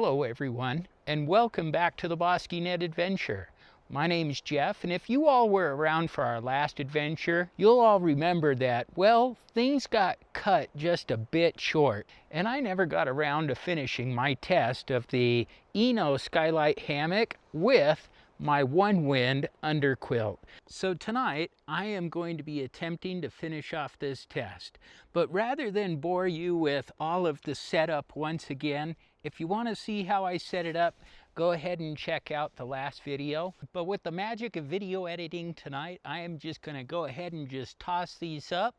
Hello everyone, and welcome back to the BosqueeNet adventure. My name's Jeff, and if you all were around for our last adventure, you'll all remember that, well, things got cut just a bit short, and I never got around to finishing my test of the ENO Skylite Hammock with my Onewind Underquilt. So tonight I am going to be attempting to finish off this test. But rather than bore you with all of the setup once again, if you want to see how I set it up, go ahead and check out the last video. But with the magic of video editing tonight, I am just going to go ahead and just toss these up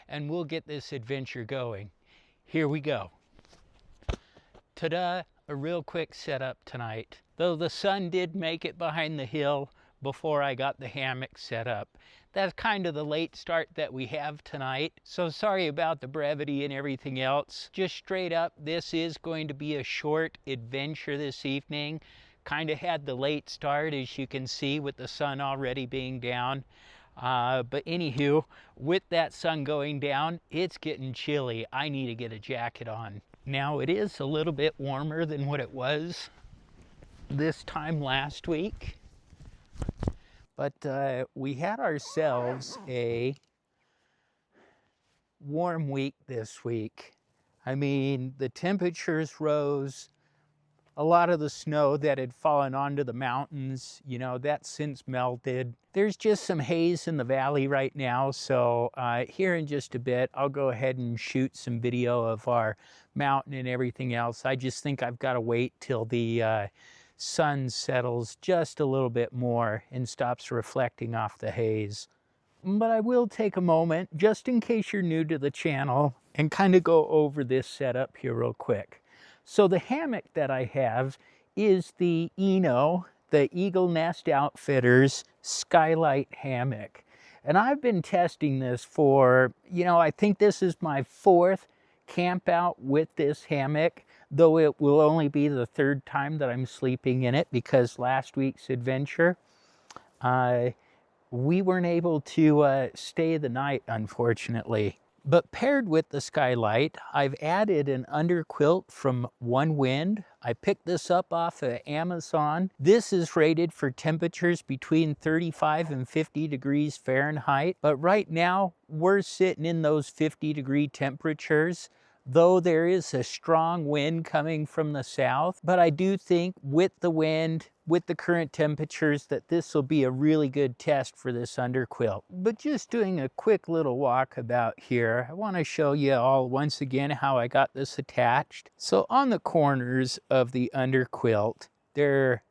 and we'll get this adventure going. Here we go. Ta-da! A real quick setup tonight. Though the sun did make it behind the hill before I got the hammock set up. That's kind of the late start that we have tonight. So sorry about the brevity and everything else. Just straight up, this is going to be a short adventure this evening. Kind of had the late start, as you can see, with the sun already being down. But anywho, with that sun going down, it's getting chilly. I need to get a jacket on. Now it is a little bit warmer than what it was this time last week, but we had ourselves a warm week this week. I mean, the temperatures rose. A lot of the snow that had fallen onto the mountains, you know, that's since melted. There's just some haze in the valley right now, so here in just a bit, I'll go ahead and shoot some video of our mountain and everything else. I just think I've got to wait till the sun settles just a little bit more and stops reflecting off the haze. But I will take a moment, just in case you're new to the channel, and kind of go over this setup here real quick. So the hammock that I have is the ENO, the Eagle Nest Outfitters Skylite Hammock. And I've been testing this for, you know, I think this is my 4th camp out with this hammock, though it will only be the 3rd time that I'm sleeping in it because last week's adventure, we weren't able to stay the night, unfortunately. But paired with the Skylite, I've added an underquilt from Onewind. I picked this up off of Amazon. This is rated for temperatures between 35 and 50 degrees Fahrenheit. But right now, we're sitting in those 50-degree temperatures, though there is a strong wind coming from the south. But I do think with the wind, with the current temperatures, that this will be a really good test for this underquilt. But just doing a quick little walk about here, I want to show you all once again how I got this attached. So on the corners of the underquilt, there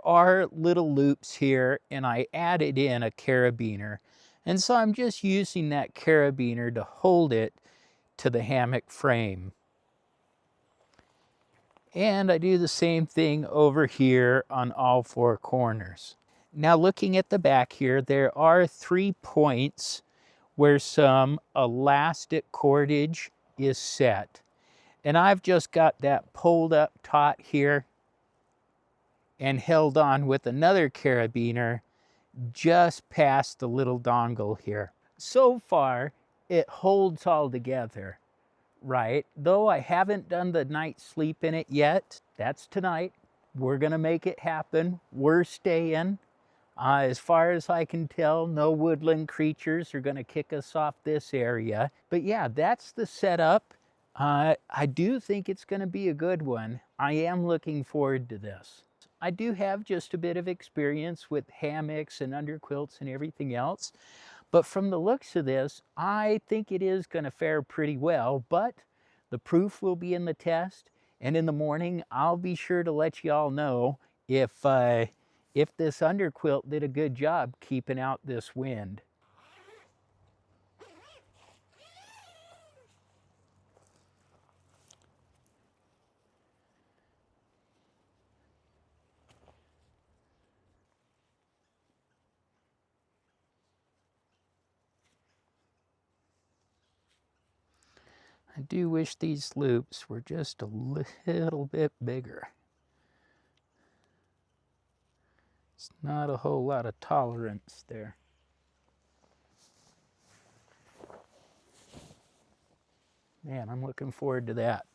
are little loops here, and I added in a carabiner. And so I'm just using that carabiner to hold it to the hammock frame. And I do the same thing over here on all 4 corners. Now looking at the back here, there are 3 points where some elastic cordage is set. And I've just got that pulled up taut here and held on with another carabiner just past the little dongle here. So far, it holds all together. Right, though I haven't done the night sleep in it yet. That's tonight. We're gonna make it happen. We're staying. As far as I can tell, no woodland creatures are gonna kick us off this area. But yeah, that's the setup. I do think it's gonna be a good one. I am looking forward to this. I do have just a bit of experience with hammocks and underquilts and everything else. But from the looks of this, I think it is going to fare pretty well, but the proof will be in the test. And in the morning, I'll be sure to let you all know if this underquilt did a good job keeping out this wind. I do wish these loops were just a little bit bigger. It's not a whole lot of tolerance there. Man, I'm looking forward to that.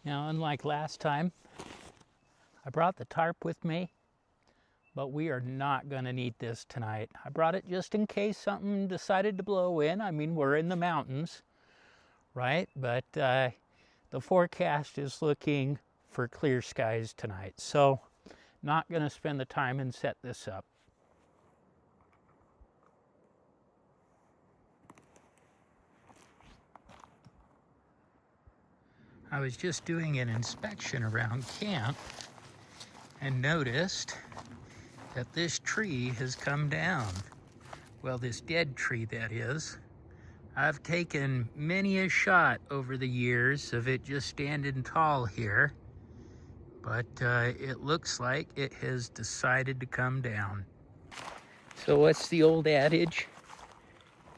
Now, unlike last time, I brought the tarp with me, but we are not gonna need this tonight. I brought it just in case something decided to blow in. I mean, we're in the mountains, right? But the forecast is looking for clear skies tonight. So not gonna spend the time and set this up. I was just doing an inspection around camp and noticed that this tree has come down. Well, this dead tree, that is. I've taken many a shot over the years of it just standing tall here, but it looks like it has decided to come down. So what's the old adage?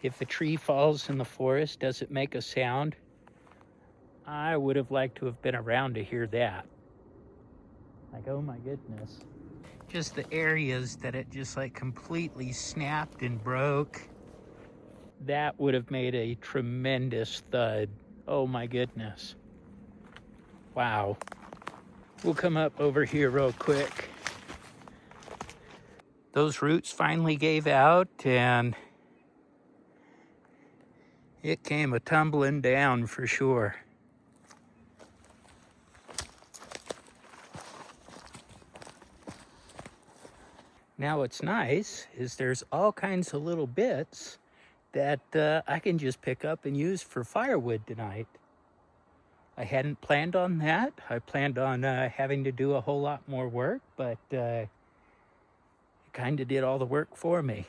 If a tree falls in the forest, does it make a sound? I would have liked to have been around to hear that. Like, oh my goodness. Just the areas that it just like completely snapped and broke. That would have made a tremendous thud. Oh my goodness. Wow. We'll come up over here real quick. Those roots finally gave out and it came a tumbling down for sure. Now what's nice is there's all kinds of little bits that I can just pick up and use for firewood tonight. I hadn't planned on that. I planned on having to do a whole lot more work, but it kind of did all the work for me.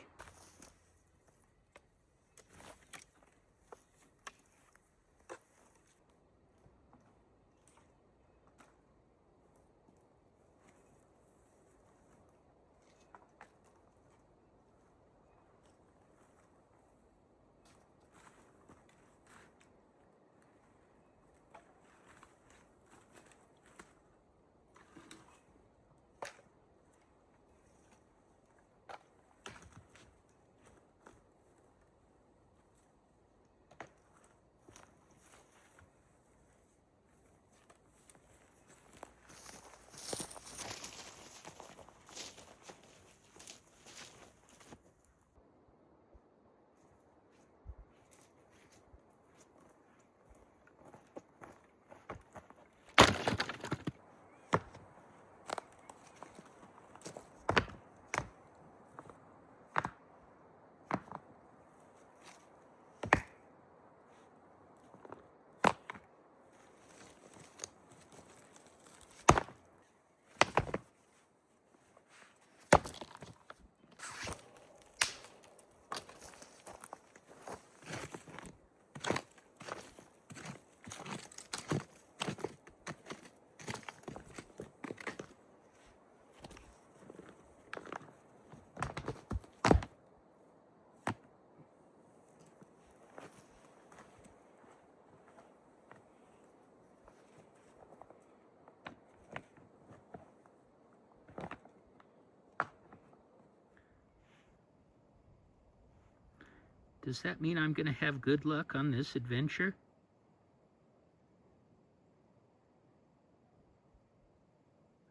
Does that mean I'm going to have good luck on this adventure?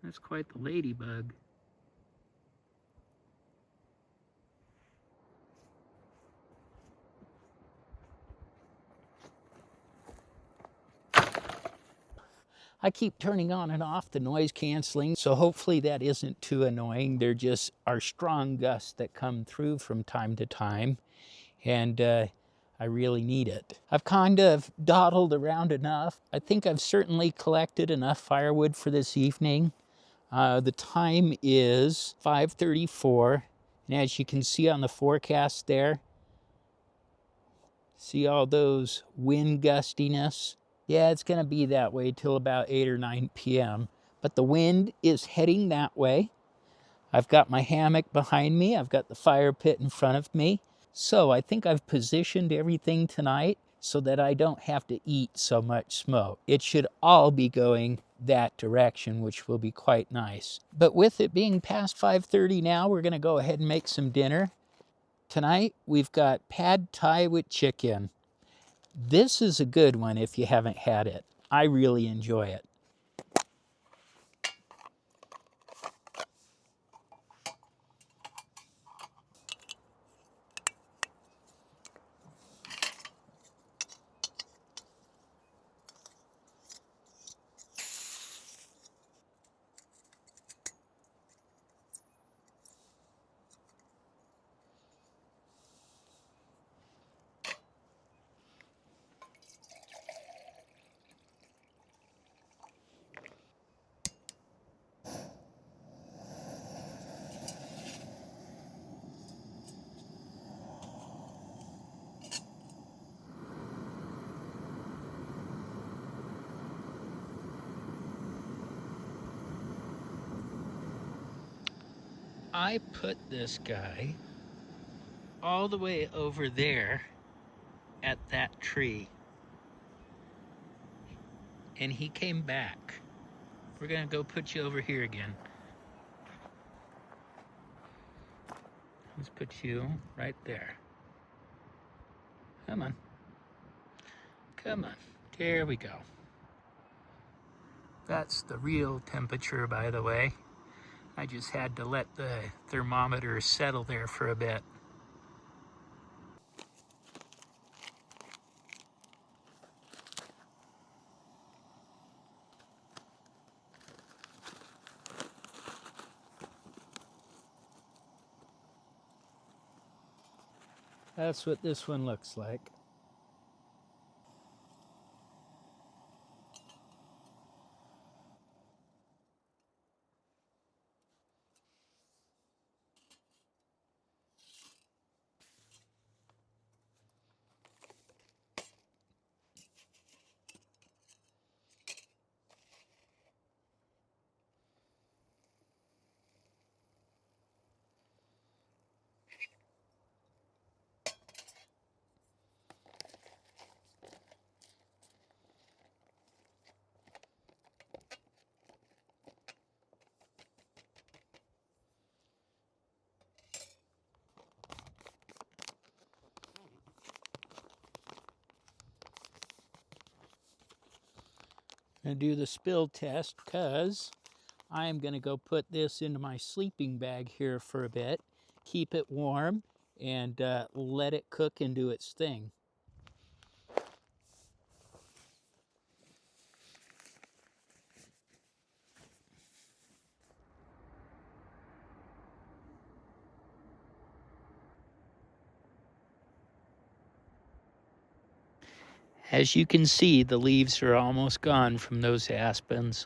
That's quite the ladybug. I keep turning on and off the noise canceling, so hopefully that isn't too annoying. There just are strong gusts that come through from time to time, and I really need it. I've kind of dawdled around enough. I think I've certainly collected enough firewood for this evening. The time is 5:34, and as you can see on the forecast there, see all those wind gustiness? Yeah, it's gonna be that way till about 8 or 9 p.m. But the wind is heading that way. I've got my hammock behind me. I've got the fire pit in front of me. So I think I've positioned everything tonight so that I don't have to eat so much smoke. It should all be going that direction, which will be quite nice. But with it being past 5:30 now, we're gonna go ahead and make some dinner. Tonight, we've got pad thai with chicken. This is a good one if you haven't had it. I really enjoy it. I put this guy all the way over there at that tree, and he came back. We're gonna go put you over here again. Let's put you right there. Come on. Come on. There we go. That's the real temperature, by the way. I just had to let the thermometer settle there for a bit. That's what this one looks like. I'm gonna do the spill test because I'm gonna go put this into my sleeping bag here for a bit, keep it warm, and let it cook and do its thing. As you can see, the leaves are almost gone from those aspens.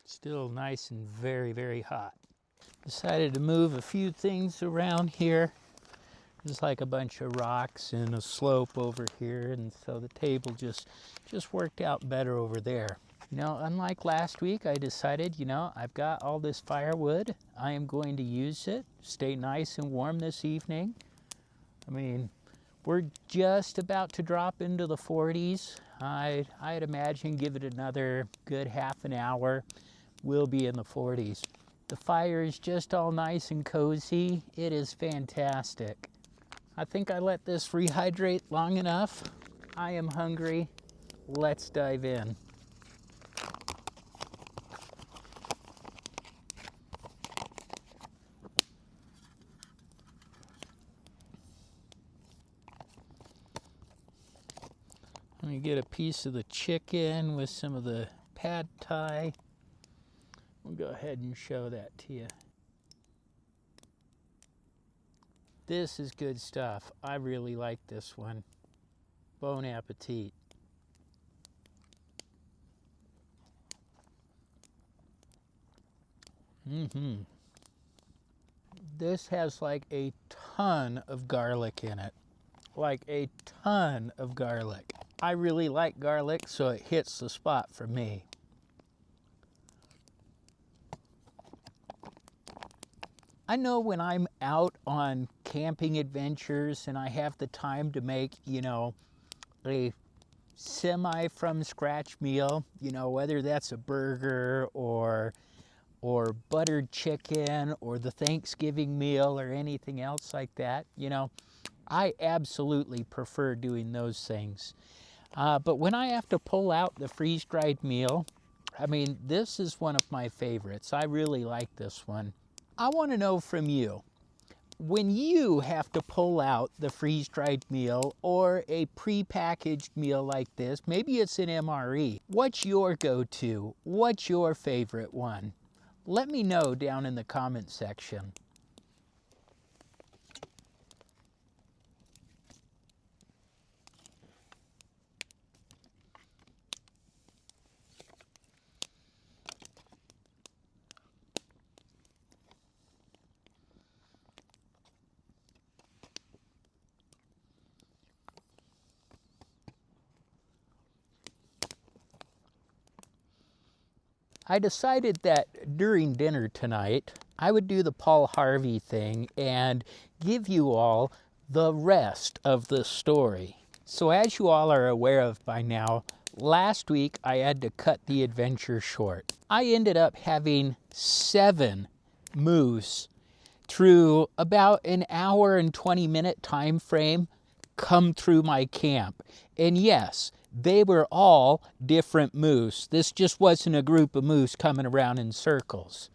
Still nice and very, very hot. Decided to move a few things around here. There's like a bunch of rocks and a slope over here, and so the table just worked out better over there. You know, unlike last week, I decided, you know, I've got all this firewood. I am going to use it, stay nice and warm this evening. I mean, we're just about to drop into the 40s. I'd imagine give it another good half an hour, we'll be in the 40s. The fire is just all nice and cozy. It is fantastic. I think I let this rehydrate long enough. I am hungry. Let's dive in. Let me get a piece of the chicken with some of the pad thai. We'll go ahead and show that to you. This is good stuff. I really like this one. Bon appetit. This has like a ton of garlic in it. Like a ton of garlic. I really like garlic, so it hits the spot for me. I know when I'm out on camping adventures and I have the time to make, you know, a semi from scratch meal, you know, whether that's a burger or buttered chicken or the Thanksgiving meal or anything else like that, you know, I absolutely prefer doing those things. But when I have to pull out the freeze-dried meal, I mean, this is one of my favorites. I really like this one. I want to know from you, when you have to pull out the freeze-dried meal or a pre-packaged meal like this, maybe it's an MRE, what's your go-to? What's your favorite one? Let me know down in the comment section. I decided that during dinner tonight, I would do the Paul Harvey thing and give you all the rest of the story. So as you all are aware of by now, last week I had to cut the adventure short. I ended up having 7 moose through about an hour and 20-minute time frame come through my camp. And yes, they were all different moose. This just wasn't a group of moose coming around in circles.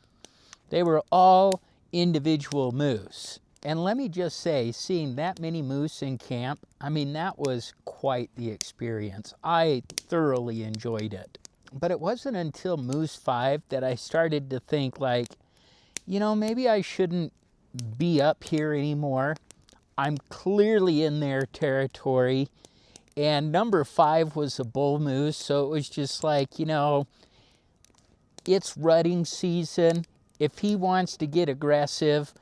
They were all individual moose. And let me just say, seeing that many moose in camp, I mean, that was quite the experience. I thoroughly enjoyed it. But it wasn't until Moose 5 that I started to think like, you know, maybe I shouldn't be up here anymore. I'm clearly in their territory. And number 5 was a bull moose, so it was just like, you know, it's rutting season. If he wants to get aggressive,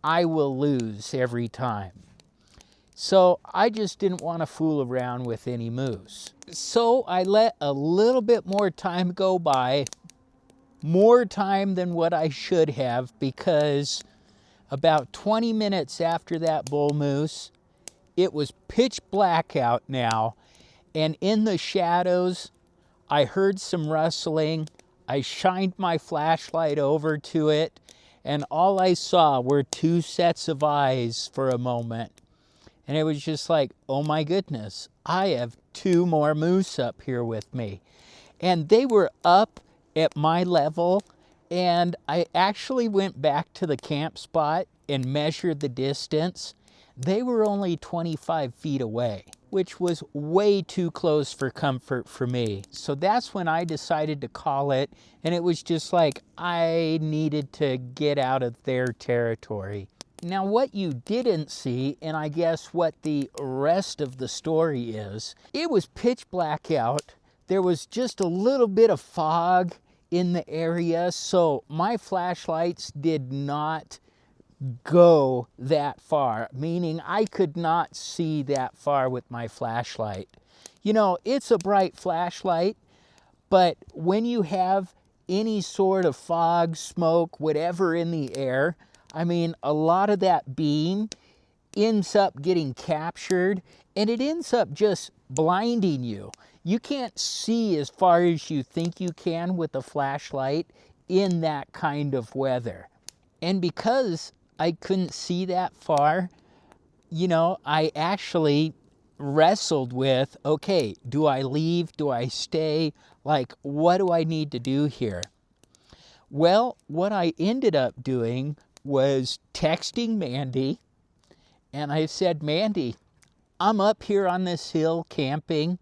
I will lose every time. So I just didn't want to fool around with any moose. So I let a little bit more time go by, more time than what I should have, because about 20 minutes after that bull moose, it was pitch black out now, and in the shadows, I heard some rustling. I shined my flashlight over to it, and all I saw were 2 sets of eyes for a moment. And it was just like, oh my goodness, I have 2 more moose up here with me. And they were up at my level, and I actually went back to the camp spot and measured the distance. They were only 25 feet away, which was way too close for comfort for me. So that's when I decided to call it, and it was just like I needed to get out of their territory. Now what you didn't see, and I guess what the rest of the story is, it was pitch black out. There was just a little bit of fog in the area, so my flashlights did not go that far, meaning I could not see that far with my flashlight. You know, it's a bright flashlight, But when you have any sort of fog, smoke, whatever in the air, I mean, a lot of that beam ends up getting captured and it ends up just blinding you. You can't see as far as you think you can with a flashlight in that kind of weather. And because I couldn't see that far, you know, I actually wrestled with, okay, do I leave? Do I stay? Like, what do I need to do here? Well, what I ended up doing was texting Mandy, and I said, Mandy, I'm up here on this hill camping.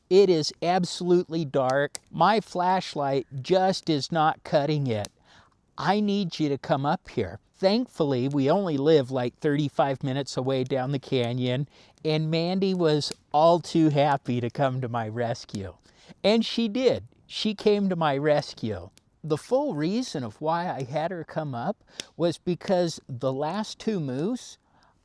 It is absolutely dark. My flashlight just is not cutting it. I need you to come up here. Thankfully, we only live like 35 minutes away down the canyon, and Mandy was all too happy to come to my rescue. And she did. She came to my rescue. The full reason of why I had her come up was because the last two moose,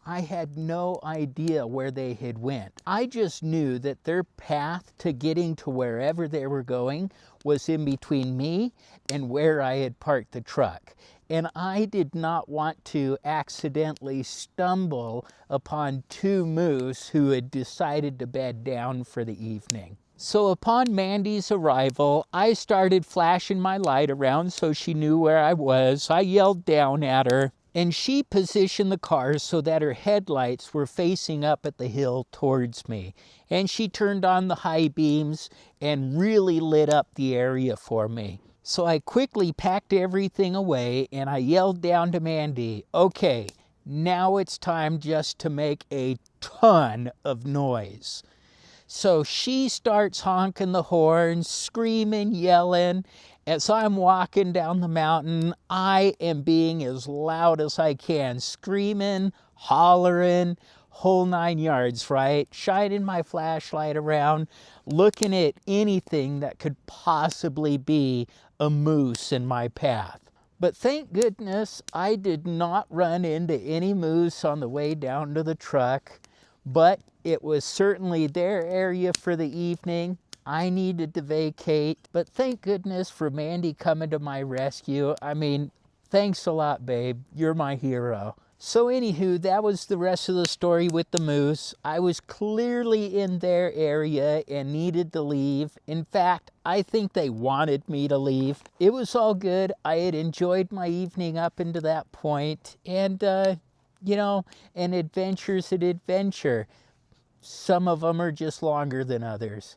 I had no idea where they had went. I just knew that their path to getting to wherever they were going was in between me and where I had parked the truck. And I did not want to accidentally stumble upon two moose who had decided to bed down for the evening. So upon Mandy's arrival, I started flashing my light around so she knew where I was. I yelled down at her, and she positioned the car so that her headlights were facing up at the hill towards me. And she turned on the high beams and really lit up the area for me. So I quickly packed everything away and I yelled down to Mandy, okay, now it's time just to make a ton of noise. So she starts honking the horn, screaming, yelling. As I'm walking down the mountain, I am being as loud as I can, screaming, hollering, whole 9 yards, right? Shining my flashlight around, looking at anything that could possibly be a moose in my path. But thank goodness I did not run into any moose on the way down to the truck. But it was certainly their area for the evening. I needed to vacate, but thank goodness for Mandy coming to my rescue. I mean, thanks a lot, babe. You're my hero. So anywho, that was the rest of the story with the moose. I was clearly in their area and needed to leave. In fact, I think they wanted me to leave. It was all good. I had enjoyed my evening up into that point, and you know, an adventure's an adventure. Some of them are just longer than others.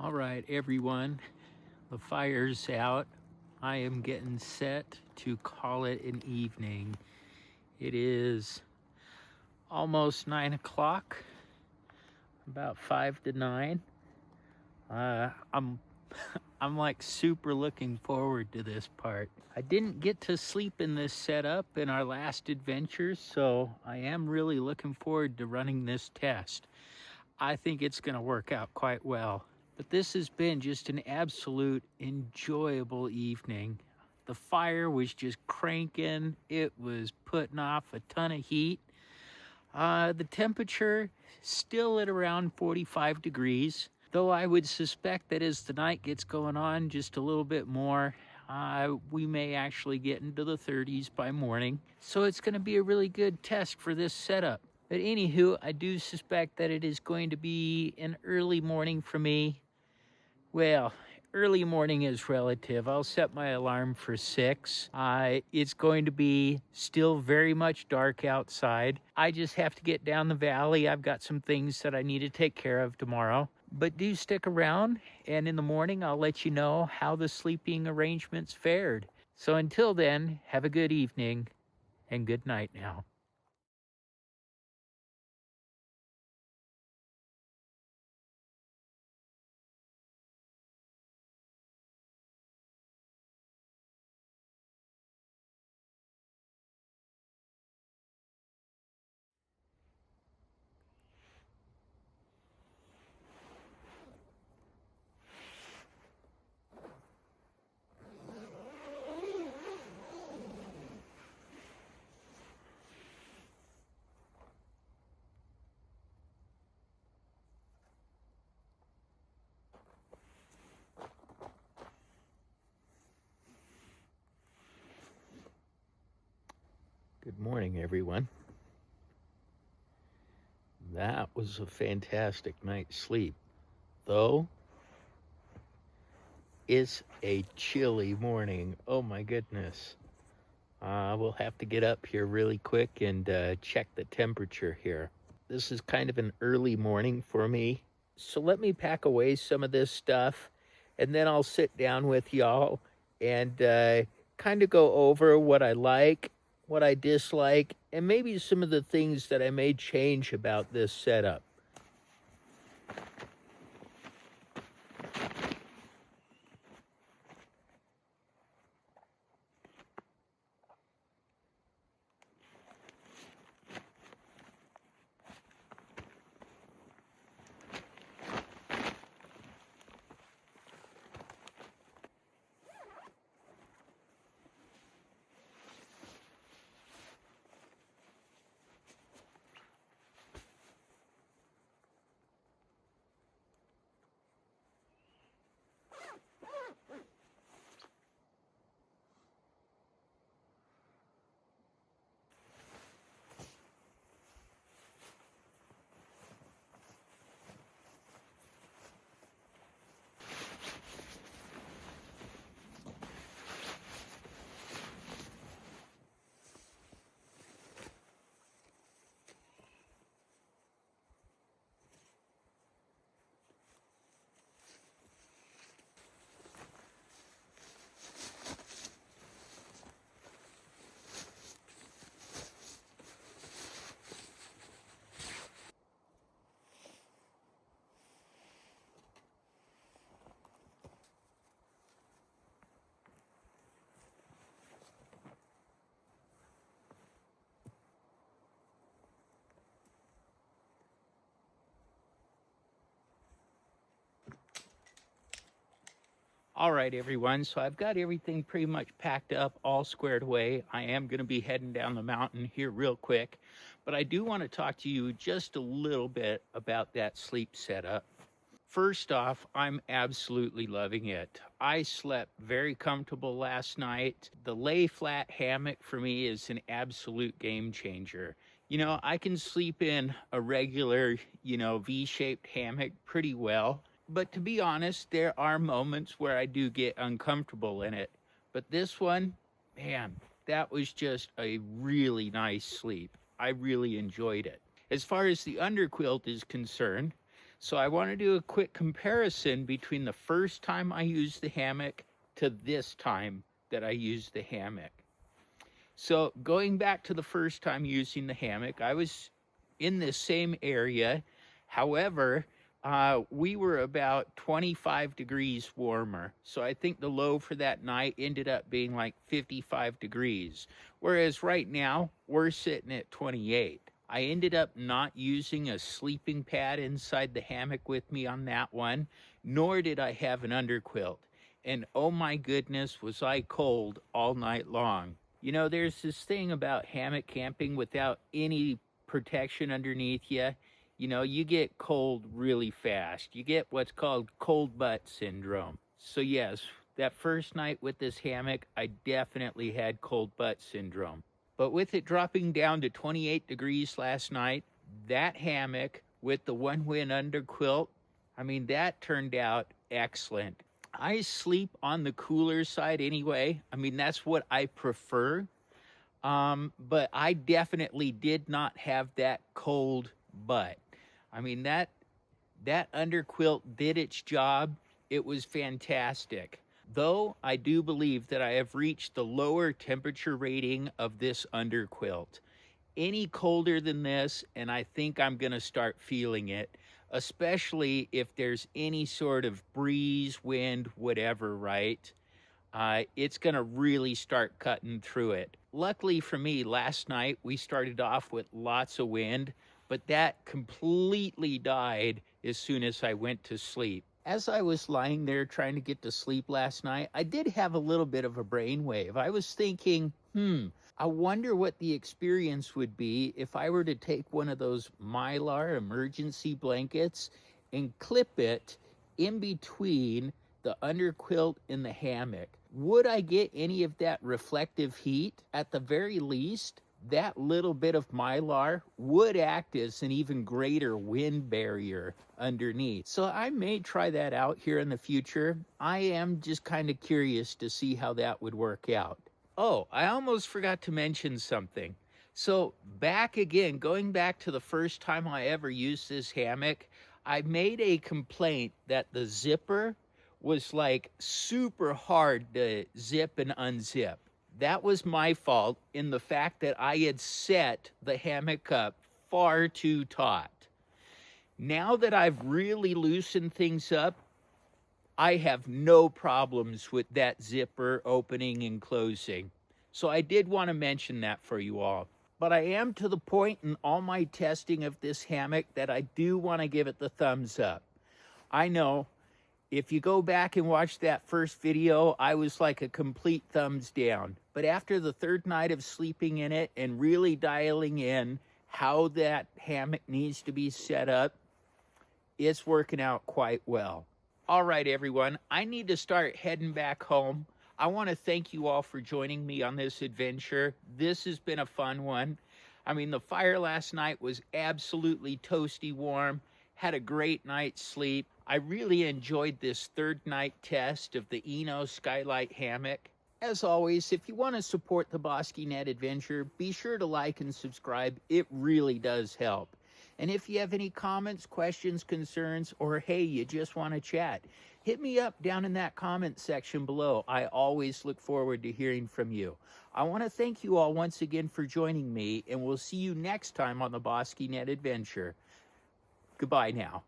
All right, everyone, the fire's out. I am getting set to call it an evening. It is almost 9 o'clock, about 5 to 9. I'm I'm like super looking forward to this part. I didn't get to sleep in this setup in our last adventure, so I am really looking forward to running this test. I think it's going to work out quite well. But this has been just an absolute enjoyable evening. The fire was just cranking. It was putting off a ton of heat. The temperature still at around 45 degrees, though I would suspect that as the night gets going on just a little bit more, we may actually get into the 30s by morning. So it's going to be a really good test for this setup. But anywho, I do suspect that it is going to be an early morning for me. Well, early morning is relative. I'll set my alarm for 6. It's going to be still very much dark outside. I just have to get down the valley. I've got some things that I need to take care of tomorrow. But do stick around, and in the morning I'll let you know how the sleeping arrangements fared. So until then, have a good evening, and good night now. Good morning, everyone. That was a fantastic night's sleep, though it's a chilly morning. Oh my goodness. We'll have to get up here really quick and check the temperature here. This is kind of an early morning for me, so let me pack away some of this stuff, and then I'll sit down with y'all and kind of go over what I like, what I dislike, and maybe some of the things that I may change about this setup. All right, everyone, so I've got everything pretty much packed up, all squared away. I am going to be heading down the mountain here real quick, but I do want to talk to you just a little bit about that sleep setup. First off, I'm absolutely loving it. I slept very comfortable last night. The lay flat hammock for me is an absolute game changer. You know, I can sleep in a regular, V-shaped hammock pretty well. But to be honest, there are moments where I do get uncomfortable in it. But this one, man, that was just a really nice sleep. I really enjoyed it. As far as the underquilt is concerned, So I want to do a quick comparison between the first time I used the hammock to this time that I used the hammock. So going back to the first time using the hammock, I was in this same area. However, we were about 25 degrees warmer. So I think the low for that night ended up being like 55 degrees. Whereas right now, we're sitting at 28. I ended up not using a sleeping pad inside the hammock with me on that one, nor did I have an underquilt. And oh my goodness, was I cold all night long. You know, there's this thing about hammock camping without any protection underneath you. You know, you get cold really fast. You get what's called cold butt syndrome. So yes, that first night with this hammock, I definitely had cold butt syndrome. But with it dropping down to 28 degrees last night, that hammock with the Onewind Underquilt, I mean, that turned out excellent. I sleep on the cooler side anyway. I mean, that's what I prefer. But I definitely did not have that cold butt. I mean, that underquilt did its job. It was fantastic. Though I do believe that I have reached the lower temperature rating of this underquilt. Any colder than this, and I think I'm going to start feeling it, especially if there's any sort of breeze, wind, whatever, right? It's going to really start cutting through it. Luckily for me, last night we started off with lots of wind, but that completely died as soon as I went to sleep. As I was lying there trying to get to sleep last night, I did have a little bit of a brainwave. I was thinking, I wonder what the experience would be if I were to take one of those Mylar emergency blankets and clip it in between the underquilt and the hammock. Would I get any of that reflective heat? At the very least, that little bit of Mylar would act as an even greater wind barrier underneath. So I may try that out here in the future. I am just kind of curious to see how that would work out. Oh, I almost forgot to mention something. So going back to the first time I ever used this hammock, I made a complaint that the zipper was like super hard to zip and unzip. That was my fault in the fact that I had set the hammock up far too taut. Now that I've really loosened things up, I have no problems with that zipper opening and closing. So I did want to mention that for you all. But I am to the point in all my testing of this hammock that I do want to give it the thumbs up. I know, if you go back and watch that first video, I was like a complete thumbs down. But after the third night of sleeping in it and really dialing in how that hammock needs to be set up, it's working out quite well. All right, everyone, I need to start heading back home. I want to thank you all for joining me on this adventure. This has been a fun one. I mean, the fire last night was absolutely toasty warm. Had a great night's sleep. I really enjoyed this third night test of the ENO Skylite Hammock. As always, if you want to support the BosqueeNet adventure, be sure to like and subscribe. It really does help. And if you have any comments, questions, concerns, or hey, you just want to chat, hit me up down in that comment section below. I always look forward to hearing from you. I want to thank you all once again for joining me, and we'll see you next time on the BosqueeNet adventure. Goodbye now.